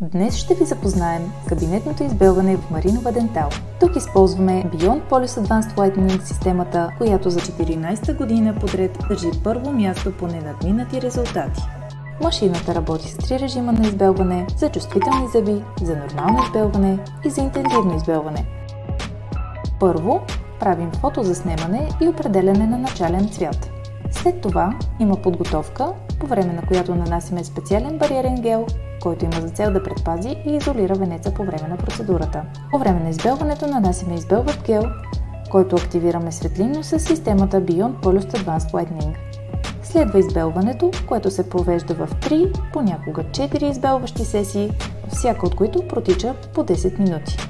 Днес ще ви запознаем с кабинетното избелване в Маринова Дентал. Тук използваме Beyond Polish Advanced Whitening системата, която за 14-та година подред държи първо място по ненадминати резултати. Машината работи с 3 режима на избелване: за чувствителни зъби, за нормално избелване и за интензивно избелване. Първо правим фотозаснемане и определяне на начален цвят. След това има подготовка, по време на която нанасяме специален бариерен гел, който има за цел да предпази и изолира венеца по време на процедурата. По време на избелването нанасяме избелващ гел, който активираме светлинно с системата Beyond Polish Advanced Whitening. Следва избелването, което се провежда в 3, понякога 4 избелващи сесии, всяка от които протича по 10 минути.